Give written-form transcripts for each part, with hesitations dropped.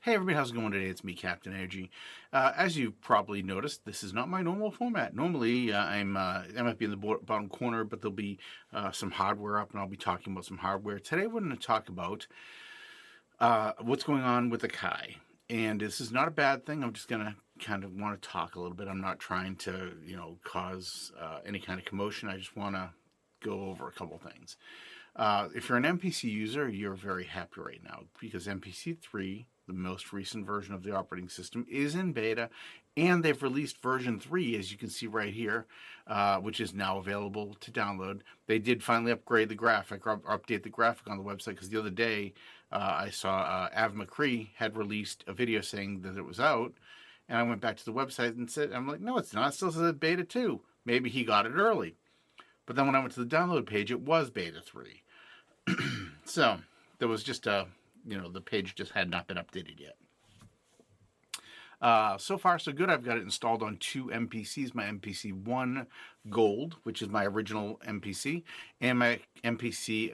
Hey everybody, how's it going today? It's me, Captain Energy. As you probably noticed, this is not my normal format. Normally, I might be in the bottom corner, but there'll be some hardware up, and I'll be talking about some hardware. Today, we're going to talk about what's going on with Akai, and this is not a bad thing. I'm just going to kind of want to talk a little bit. I'm not trying to, cause any kind of commotion. I just want to go over a couple things. If you're an MPC user, you're very happy right now because MPC 3, the most recent version of the operating system, is in beta, and they've released version 3, as you can see right here, which is now available to download. They did finally upgrade the graphic, or update the graphic on the website, because the other day I saw Av McCree had released a video saying that it was out, and I went back to the website and said, I'm like, no, it's not. It still says beta 2. Maybe he got it early. But then when I went to the download page, it was beta 3. So there was just the page just had not been updated yet. So far, so good. I've got it installed on two MPCs, my MPC 1 Gold, which is my original MPC, and my MPC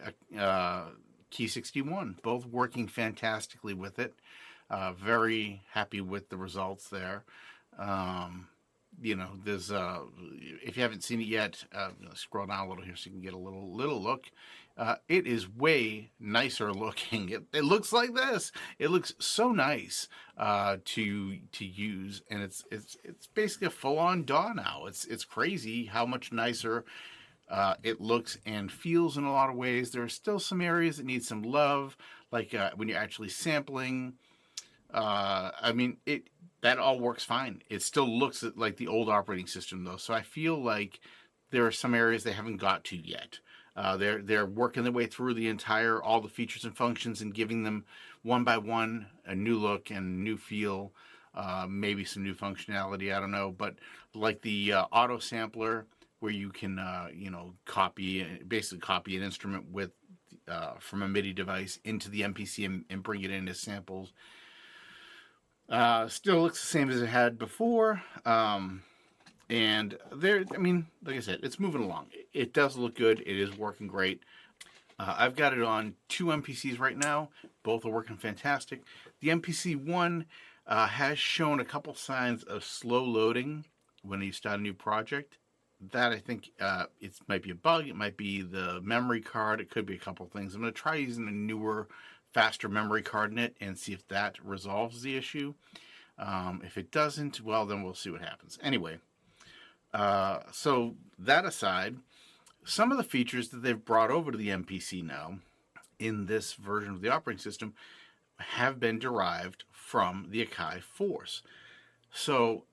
Key 61, both working fantastically with it. Very happy with the results there. There's if you haven't seen it yet, scroll down a little here so you can get a little look. It is way nicer looking. It looks like this. It looks so nice to use, and it's basically a full-on DAW now. It's crazy how much nicer it looks and feels in a lot of ways. There are still some areas that need some love, like when you're actually sampling. That all works fine. It still looks like the old operating system though, so I feel like there are some areas they haven't got to yet. They're working their way through all the features and functions and giving them one by one a new look and new feel, maybe some new functionality. I don't know, but like the auto sampler where you can basically copy an instrument with from a MIDI device into the MPC and bring it in as samples. Still looks the same as it had before. And like I said, it's moving along. It does look good. It is working great. I've got it on two MPCs right now. Both are working fantastic. The MPC 1 has shown a couple signs of slow loading when you start a new project. That I think it might be a bug. It might be the memory card. It could be a couple things. I'm going to try using a newer, faster memory card in it and see if that resolves the issue. If it doesn't, well, then we'll see what happens. Anyway, so that aside, some of the features that they've brought over to the MPC now in this version of the operating system have been derived from the Akai Force. So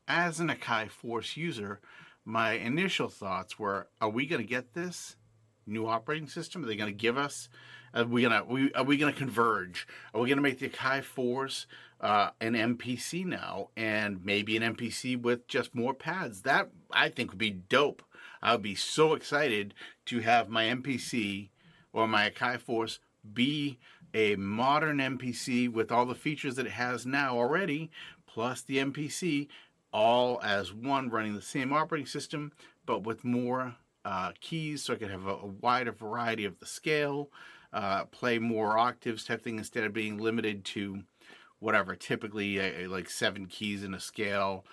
as an Akai Force user, my initial thoughts were, are we going to get this new operating system? Are they going to give us, are we going to converge? Are we going to make the Akai Force an MPC now, and maybe an MPC with just more pads? That I think would be dope. I would be so excited to have my MPC or my Akai Force be a modern MPC with all the features that it has now already, plus the MPC, all as one, running the same operating system, but with more keys, so I could have a wider variety of the scale, play more octaves type thing, instead of being limited to whatever, typically like 7 keys in a scale.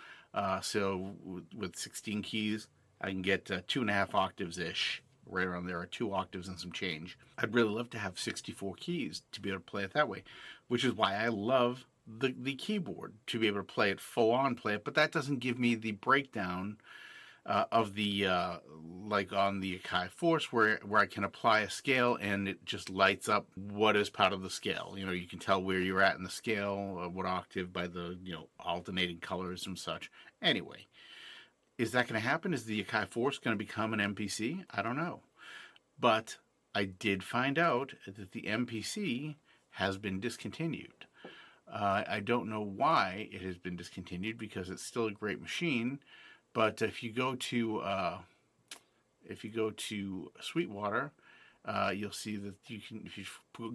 So with 16 keys, I can get 2.5 octaves ish, right around there, or 2 octaves and some change. I'd really love to have 64 keys to be able to play it that way, which is why I love the keyboard, to be able to play it full on, but that doesn't give me the breakdown of the like on the Akai Force, where I can apply a scale and it just lights up what is part of the scale. You can tell where you're at in the scale, what octave, by the alternating colors and such. Anyway, is that going to happen? Is the Akai Force going to become an MPC? I don't know, but I did find out that the MPC has been discontinued. I don't know why it has been discontinued, because it's still a great machine. But if you go to Sweetwater, you'll see that you can, if you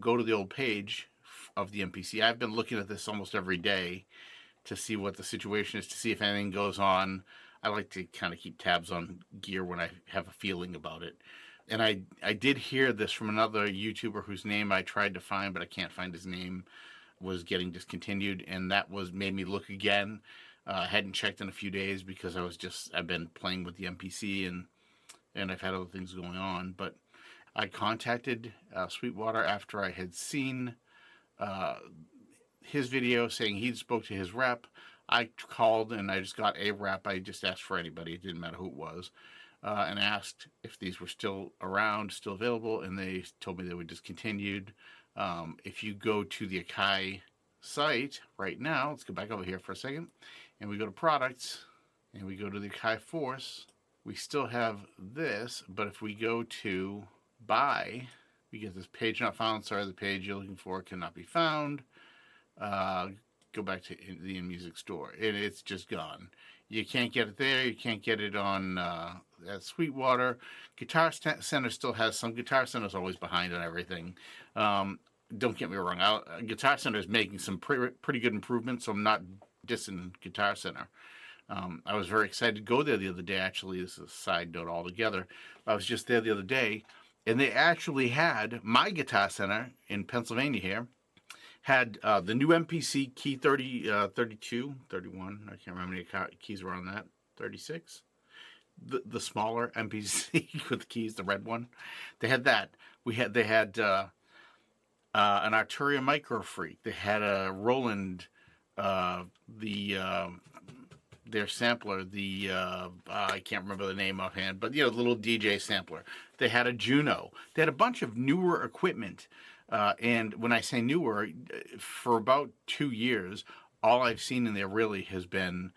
go to the old page of the MPC. I've been looking at this almost every day to see what the situation is, to see if anything goes on. I like to kind of keep tabs on gear when I have a feeling about it. And I did hear this from another YouTuber whose name I tried to find, but I can't find his name. was getting discontinued, and that made me look again. I hadn't checked in a few days because I've been playing with the MPC, and I've had other things going on. But I contacted Sweetwater after I had seen his video saying he'd spoke to his rep. I called and I just got a rep. I just asked for anybody. It didn't matter who it was. And asked if these were still around, still available, and they told me they were discontinued. If you go to the Akai site right now, let's go back over here for a second, and we go to products, and we go to the Akai Force, we still have this, but if we go to buy, we get this page not found. Sorry, the page you're looking for cannot be found. Go back to the in-music store, and it's just gone. You can't get it there. You can't get it on at Sweetwater. Guitar Center still has some. Guitar Center's always behind on everything. Don't get me wrong. Guitar Center is making some pretty good improvements, so I'm not dissing Guitar Center. I was very excited to go there the other day. Actually, this is a side note altogether. I was just there the other day, and they actually had my Guitar Center in Pennsylvania here had the new MPC key 30, 32, 31. I can't remember how many keys were on that. 36. The smaller MPC with the keys, the red one. They had that. They had an Arturia Micro Freak. They had a Roland, their sampler, I can't remember the name offhand, but the little DJ sampler. They had a Juno. They had a bunch of newer equipment. And when I say newer, for about 2 years, all I've seen in there really has been,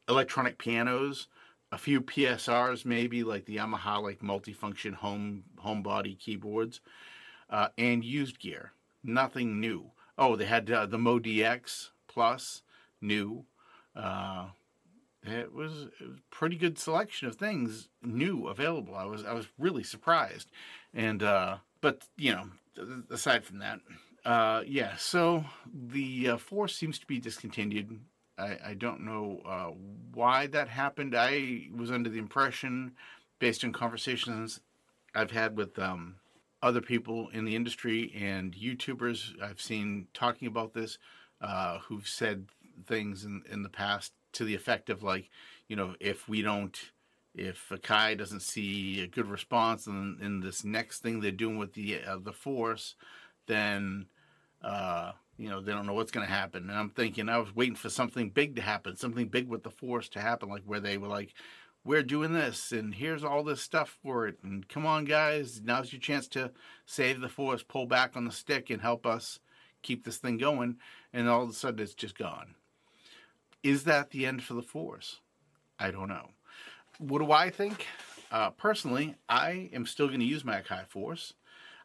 electronic pianos, a few PSRs, maybe like the Yamaha multifunction home body keyboards, and used gear. Nothing new. Oh, they had the Mo DX Plus, new. It was a pretty good selection of things new available. I was really surprised, and but aside from that, so the Force seems to be discontinued. I don't know why that happened. I was under the impression, based on conversations I've had with other people in the industry and YouTubers I've seen talking about this, who've said things in the past to the effect of if Akai doesn't see a good response in this next thing they're doing with the Force, then they don't know what's going to happen. And I'm thinking, I was waiting for something big to happen, something big with the Force to happen, where they were we're doing this, and here's all this stuff for it, and come on, guys, now's your chance to save the Force, pull back on the stick, and help us keep this thing going. And all of a sudden, it's just gone. Is that the end for the Force? I don't know. What do I think? Personally, I am still going to use my Akai Force.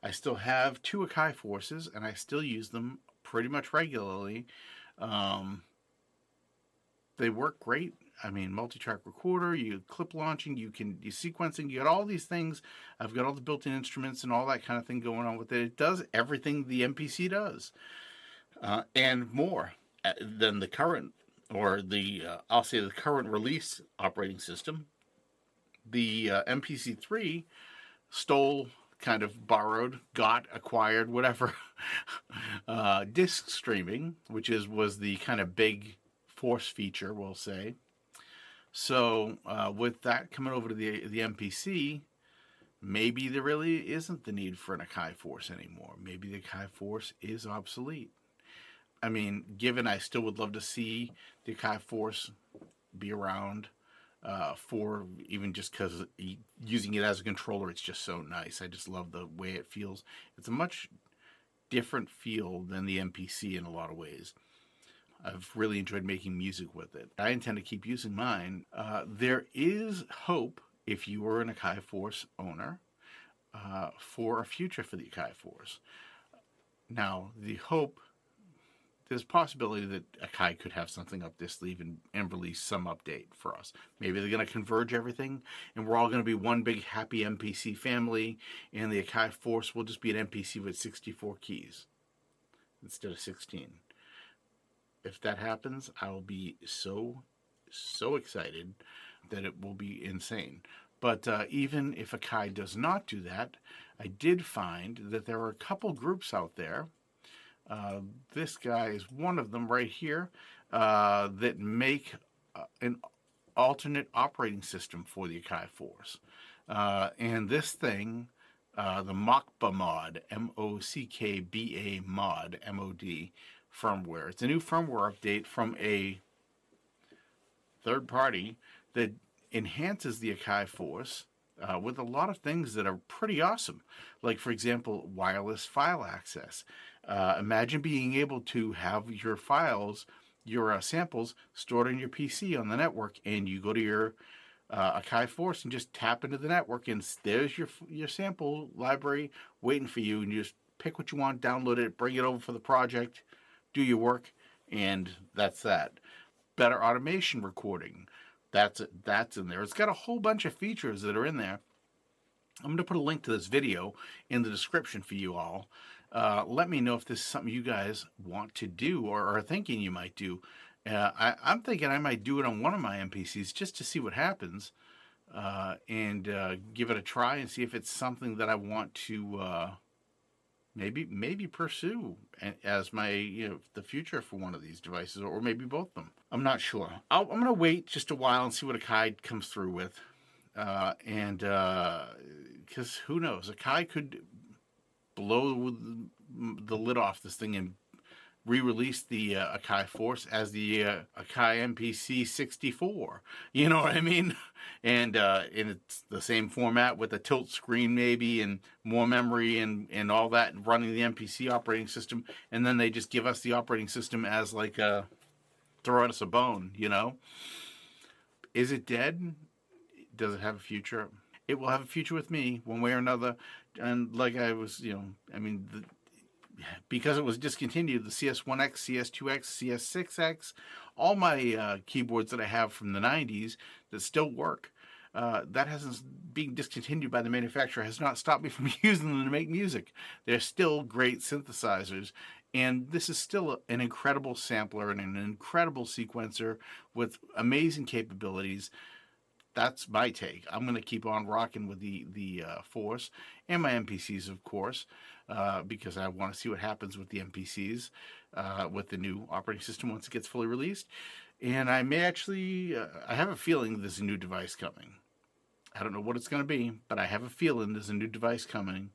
I still have 2 Akai Forces, and I still use them pretty much regularly. They work great. I mean, multi-track recorder, you clip launching, you sequencing, you got all these things. I've got all the built-in instruments and all that kind of thing going on with it. It does everything the MPC does, and more than the current, or I'll say the current release operating system. The MPC3 stole, kind of borrowed, got, acquired, whatever, disc streaming, which was the kind of big Force feature, we'll say. So with that coming over to the MPC, maybe there really isn't the need for an Akai Force anymore. Maybe the Akai Force is obsolete. I mean, given I still would love to see the Akai Force be around for even just because using it as a controller, it's just so nice. I just love the way it feels. It's a much different feel than the MPC in a lot of ways. I've really enjoyed making music with it. I intend to keep using mine. There is hope, if you were an Akai Force owner, for a future for the Akai Force. Now, the hope, there's a possibility that Akai could have something up their sleeve and release some update for us. Maybe they're going to converge everything, and we're all going to be one big happy MPC family, and the Akai Force will just be an MPC with 64 keys instead of 16. If that happens, I'll be so excited that it will be insane. But even if Akai does not do that, I did find that there are a couple groups out there This guy is one of them right here that make an alternate operating system for the Akai Force. And this thing, the Mockbamod, Mockba mod, MOD firmware. It's a new firmware update from a third party that enhances the Akai Force with a lot of things that are pretty awesome. Like, for example, wireless file access. Imagine being able to have your files, your samples stored on your PC on the network, and you go to your Akai Force and just tap into the network, and there's your sample library waiting for you, and you just pick what you want, download it, bring it over for the project, do your work, and that's that. Better automation recording. That's in there. It's got a whole bunch of features that are in there. I'm going to put a link to this video in the description for you all. Let me know if this is something you guys want to do or are thinking you might do. I'm thinking I might do it on one of my MPCs just to see what happens and give it a try and see if it's something that I want to maybe pursue as my the future for one of these devices, or maybe both of them. I'm not sure. I'm going to wait just a while and see what Akai comes through with, and because who knows, Akai could blow the lid off this thing and re-release the Akai Force as the Akai MPC 64. You know what I mean? And it's the same format with a tilt screen maybe and more memory and all that, and running the MPC operating system. And then they just give us the operating system as like throwing us a bone, you know? Is it dead? Does it have a future? It will have a future with me one way or another. And like I was, I mean, because it was discontinued, the CS1X, CS2X, CS6X, all my keyboards that I have from the 90s that still work, that hasn't, being discontinued by the manufacturer has not stopped me from using them to make music. They're still great synthesizers. And this is still an incredible sampler and an incredible sequencer with amazing capabilities. That's my take. I'm going to keep on rocking with the Force and my MPCs, of course, because I want to see what happens with the MPCs with the new operating system once it gets fully released. And I may actually, I have a feeling there's a new device coming. I don't know what it's going to be, but I have a feeling there's a new device coming.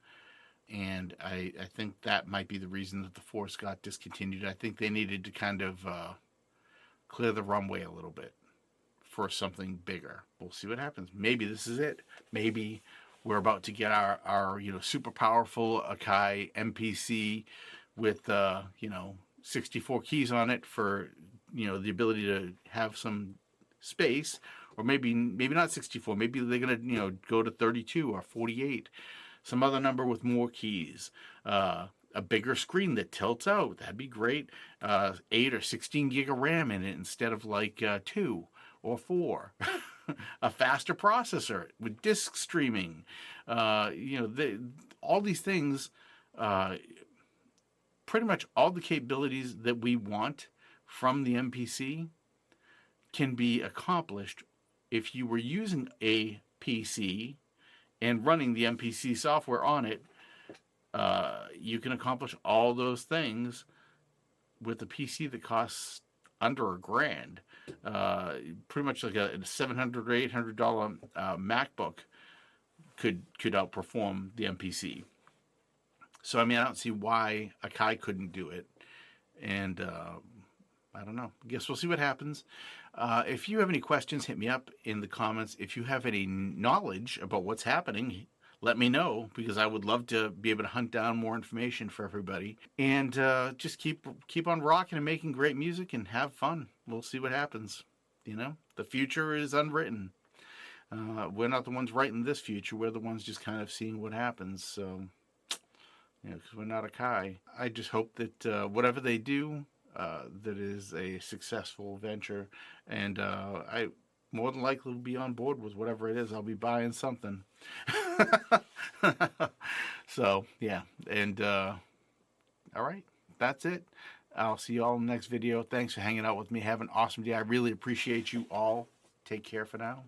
And I think that might be the reason that the Force got discontinued. I think they needed to kind of clear the runway a little bit for something bigger. We'll see what happens. Maybe this is it. Maybe we're about to get our super powerful Akai MPC with 64 keys on it for the ability to have some space, or maybe not 64. Maybe they're gonna go to 32 or 48, some other number with more keys. A bigger screen that tilts out. That'd be great. 8 or 16 gig of RAM in it instead of like 2 or 4. A faster processor with disk streaming. All these things, pretty much all the capabilities that we want from the MPC can be accomplished if you were using a PC and running the MPC software on it. You can accomplish all those things with a PC that costs under $1,000. Pretty much like a $700 or $800 MacBook could outperform the MPC. So I mean, I don't see why Akai couldn't do it, and I don't know. I guess we'll see what happens. If you have any questions, hit me up in the comments. If you have any knowledge about what's happening, let me know, because I would love to be able to hunt down more information for everybody. And just keep on rocking and making great music and have fun. We'll see what happens. The future is unwritten. We're not the ones writing this future. We're the ones just kind of seeing what happens. So, because we're not Akai. I just hope that whatever they do, that is a successful venture. And I more than likely will be on board with whatever it is. I'll be buying something. So, yeah. And, all right. That's it. I'll see you all in the next video. Thanks for hanging out with me. Have an awesome day. I really appreciate you all. Take care for now.